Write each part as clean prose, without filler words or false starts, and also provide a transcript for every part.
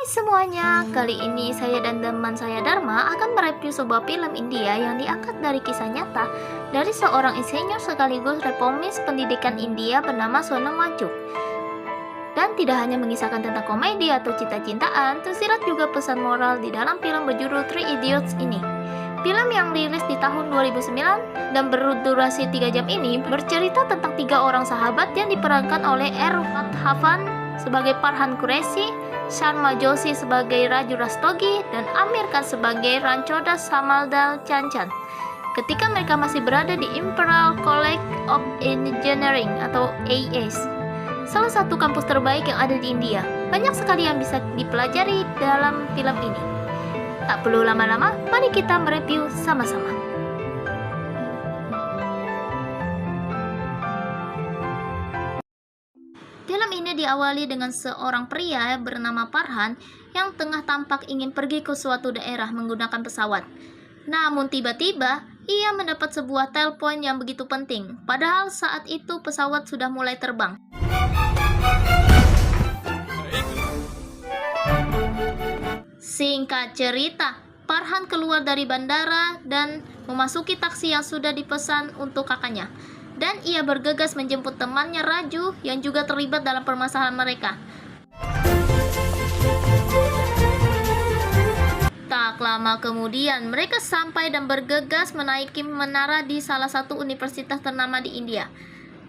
semuanya, kali ini saya dan teman saya Dharma akan mereview sebuah film India yang diangkat dari kisah nyata dari seorang insinyur sekaligus reformis pendidikan India bernama Sonam Wangchuk. Dan tidak hanya mengisahkan tentang komedi atau cinta-cintaan, tersirat juga pesan moral di dalam film berjudul Three Idiots ini. Film yang rilis di tahun 2009 dan berdurasi 3 jam ini bercerita tentang 3 orang sahabat yang diperankan oleh Irfan Khan sebagai Farhan Qureshi, Sharma Joshi sebagai Raju Rastogi, dan Amir Khan sebagai Ranchodas Samaldal Chanchan. Ketika mereka masih berada di Imperial College of Engineering atau AS, salah satu kampus terbaik yang ada di India. Banyak sekali yang bisa dipelajari dalam film ini. Tak perlu lama-lama, mari kita mereview sama-sama. Film ini diawali dengan seorang pria bernama Farhan yang tengah tampak ingin pergi ke suatu daerah menggunakan pesawat. Namun tiba-tiba, ia mendapat sebuah telepon yang begitu penting. Padahal saat itu pesawat sudah mulai terbang. Singkat cerita, Farhan keluar dari bandara dan memasuki taksi yang sudah dipesan untuk kakaknya. Dan ia bergegas menjemput temannya Raju yang juga terlibat dalam permasalahan mereka. Tak lama kemudian, mereka sampai dan bergegas menaiki menara di salah satu universitas ternama di India.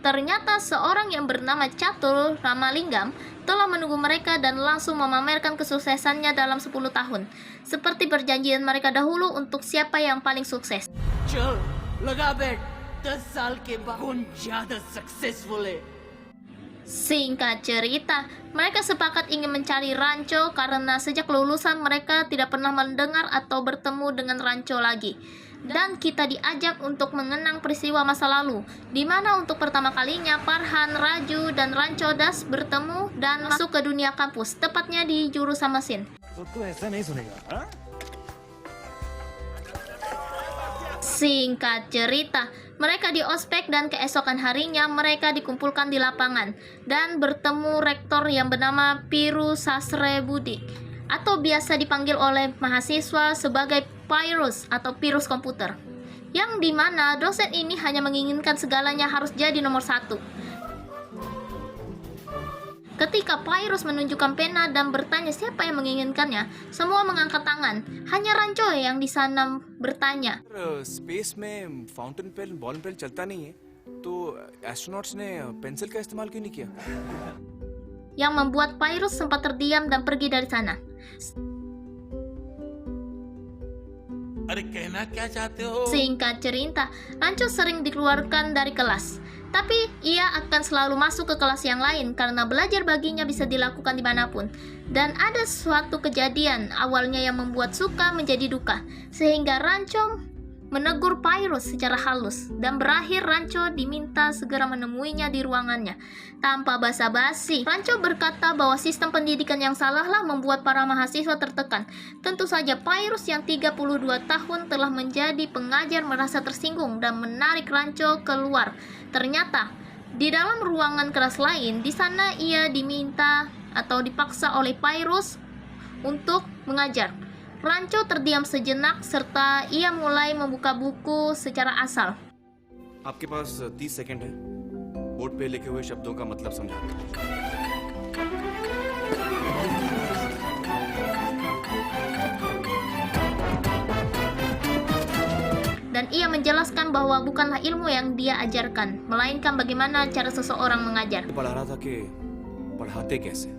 Ternyata seorang yang bernama Chatur Ramalingam telah menunggu mereka dan langsung memamerkan kesuksesannya dalam 10 tahun. Seperti perjanjian mereka dahulu untuk siapa yang paling sukses. चल लगा बैठ 10 साल के बाद कौन ज्यादा सक्सेसफुल है. Singkat cerita, mereka sepakat ingin mencari Rancho karena sejak lulusan mereka tidak pernah mendengar atau bertemu dengan Rancho lagi. Dan kita diajak untuk mengenang peristiwa masa lalu, di mana untuk pertama kalinya Farhan, Raju, dan Ranchodas bertemu dan masuk ke dunia kampus, tepatnya di jurusan mesin. Singkat cerita, mereka di ospek dan keesokan harinya mereka dikumpulkan di lapangan dan bertemu rektor yang bernama Piru Sastre Budi atau biasa dipanggil oleh mahasiswa sebagai Pirus atau Pirus komputer, yang dimana dosen ini hanya menginginkan segalanya harus jadi nomor 1. Ketika Pirus menunjukkan pena dan bertanya siapa yang menginginkannya, semua mengangkat tangan. Hanya Rancho yang di sana bertanya. Space में fountain pen ball pen चलता नहीं है तो एस्ट्रोनॉट्स ने पेंसिल का इस्तेमाल क्यों नहीं किया. Yang membuat Pirus sempat terdiam dan pergi dari sana. अरे कहना क्या चाहते हो. Singkat cerita, Rancho sering dikeluarkan dari kelas. Tapi ia akan selalu masuk ke kelas yang lain karena belajar baginya bisa dilakukan dimanapun. Dan ada suatu kejadian awalnya yang membuat suka menjadi duka, sehingga Rancho menegur Pirus secara halus, dan berakhir Rancho diminta segera menemuinya di ruangannya. Tanpa basa-basi, Rancho berkata bahwa sistem pendidikan yang salahlah membuat para mahasiswa tertekan. Tentu saja Pirus yang 32 tahun telah menjadi pengajar merasa tersinggung dan menarik Rancho keluar. Ternyata, di dalam ruangan keras lain, di sana ia diminta atau dipaksa oleh Pirus untuk mengajar. Rancho terdiam sejenak serta ia mulai membuka buku secara asal. आपके पास 30 सेकंड है बोर्ड पे लिखे हुए शब्दों का मतलब समझाना. Dan ia menjelaskan bahwa bukanlah ilmu yang dia ajarkan, melainkan bagaimana cara seseorang mengajar. पढ़ा रहा था कि पढ़ाते कैसे.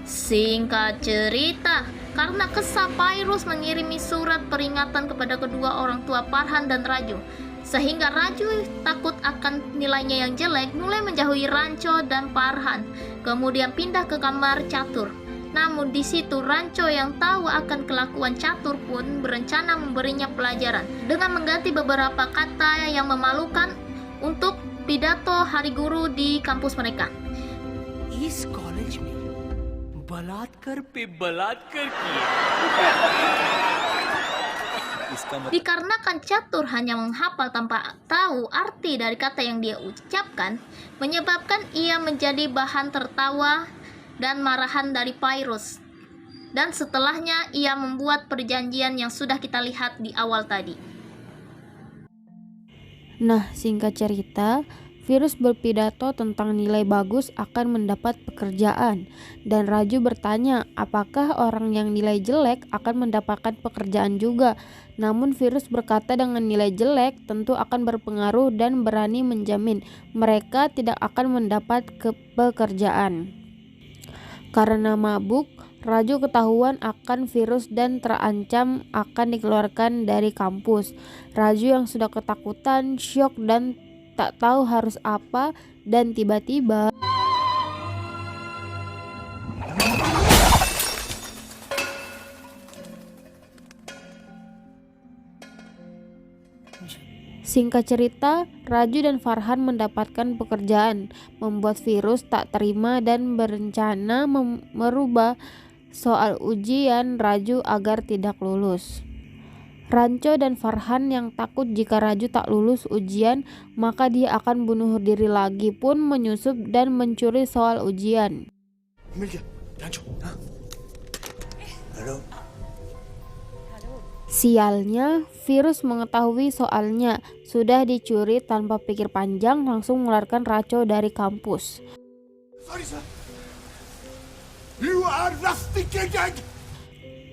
Singkat cerita, karena kesal Pirus mengirimi surat peringatan kepada kedua orang tua Farhan dan Raju, sehingga Raju takut akan nilainya yang jelek mulai menjauhi Rancho dan Farhan, kemudian pindah ke kamar Chatur. Namun di situ Rancho yang tahu akan kelakuan Chatur pun berencana memberinya pelajaran dengan mengganti beberapa kata yang memalukan untuk pidato hari guru di kampus mereka. इस कॉलेज में बलात्कार पे बलात्कार किए. Dikarenakan Chatur hanya menghafal tanpa tahu arti dari kata yang dia ucapkan, menyebabkan ia menjadi bahan tertawa dan marahan dari Pyrrhus. Dan setelahnya ia membuat perjanjian yang sudah kita lihat di awal tadi. Nah, singkat cerita, Virus berpidato tentang nilai bagus akan mendapat pekerjaan, dan Raju bertanya apakah orang yang nilai jelek akan mendapatkan pekerjaan juga. Namun Virus berkata dengan nilai jelek tentu akan berpengaruh dan berani menjamin mereka tidak akan mendapat pekerjaan. Karena mabuk, Raju ketahuan akan virus dan terancam akan dikeluarkan dari kampus. Raju yang sudah ketakutan, syok dan tak tahu harus apa, dan tiba-tiba singkat cerita, Raju dan Farhan mendapatkan pekerjaan, membuat Virus tak terima dan berencana merubah soal ujian Raju agar tidak lulus. Rancho dan Farhan yang takut jika Raju tak lulus ujian, maka dia akan bunuh diri lagi pun menyusup dan mencuri soal ujian. Sialnya, Virus mengetahui soalnya sudah dicuri tanpa pikir panjang langsung mengeluarkan Rancho dari kampus. Sorry, sir. You are rusticated.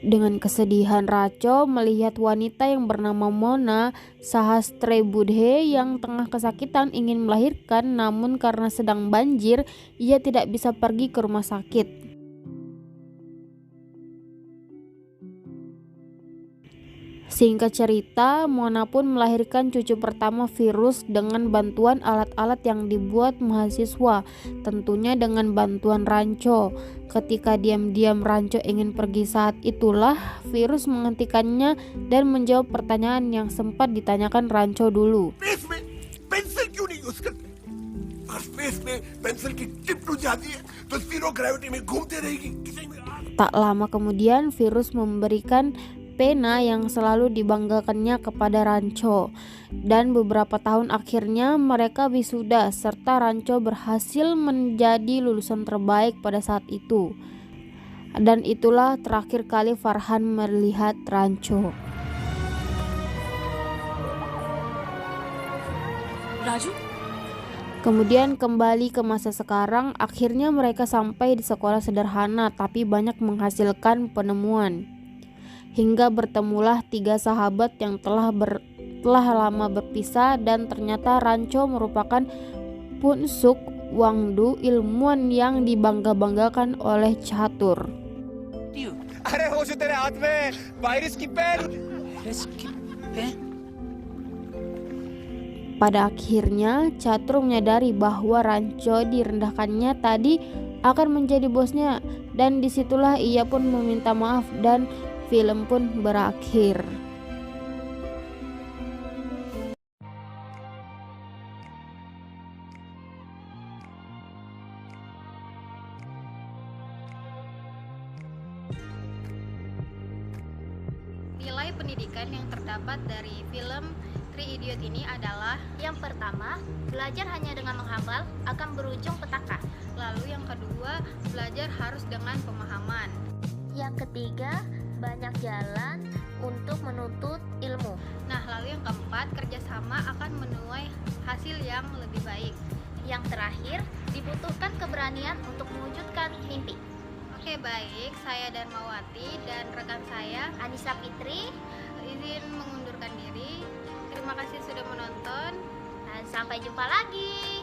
Dengan kesedihan Rancho melihat wanita yang bernama Mona Sahastrebudhe yang tengah kesakitan ingin melahirkan, namun karena sedang banjir ia tidak bisa pergi ke rumah sakit. Singkat cerita, Mona pun melahirkan cucu pertama Virus dengan bantuan alat-alat yang dibuat mahasiswa, tentunya dengan bantuan Rancho. Ketika diam-diam Rancho ingin pergi saat itulah Virus menghentikannya dan menjawab pertanyaan yang sempat ditanyakan Rancho dulu. Space में पेंसिल क्यों नहीं यूज करते? और स्पेस में पेंसिल की टिप टूट जाती है तो जीरो ग्रेविटी में घूमते रहेगी किसी में Tak lama kemudian Virus memberikan pena yang selalu dibanggakannya kepada Rancho, dan beberapa tahun akhirnya mereka wisuda serta Rancho berhasil menjadi lulusan terbaik pada saat itu. Dan itulah terakhir kali Farhan melihat Rancho. Raju? Kemudian kembali ke masa sekarang, akhirnya mereka sampai di sekolah sederhana tapi banyak menghasilkan penemuan. Hingga bertemulah tiga sahabat yang telah lama berpisah, dan ternyata Rancho merupakan Punsuk Wangdu, ilmuwan yang dibangga-banggakan oleh Catur. अरे वो जो तेरे हाथ में वायरस की pen Pada akhirnya Catur menyadari bahwa Rancho direndahkannya tadi akan menjadi bosnya, dan disitulah ia pun meminta maaf dan film pun berakhir. Nilai pendidikan yang terdapat dari film Three Idiot ini adalah: yang pertama, belajar hanya dengan menghafal akan berujung petaka. Lalu yang kedua, belajar harus dengan pemahaman. Yang ketiga, banyak jalan untuk menuntut ilmu. Nah, lalu yang keempat, kerjasama akan menuai hasil yang lebih baik. Yang terakhir, dibutuhkan keberanian untuk mewujudkan mimpi. Oke, baik, saya Darmawati dan rekan saya Anissa Fitri izin mengundurkan diri. Terima kasih sudah menonton dan sampai jumpa lagi.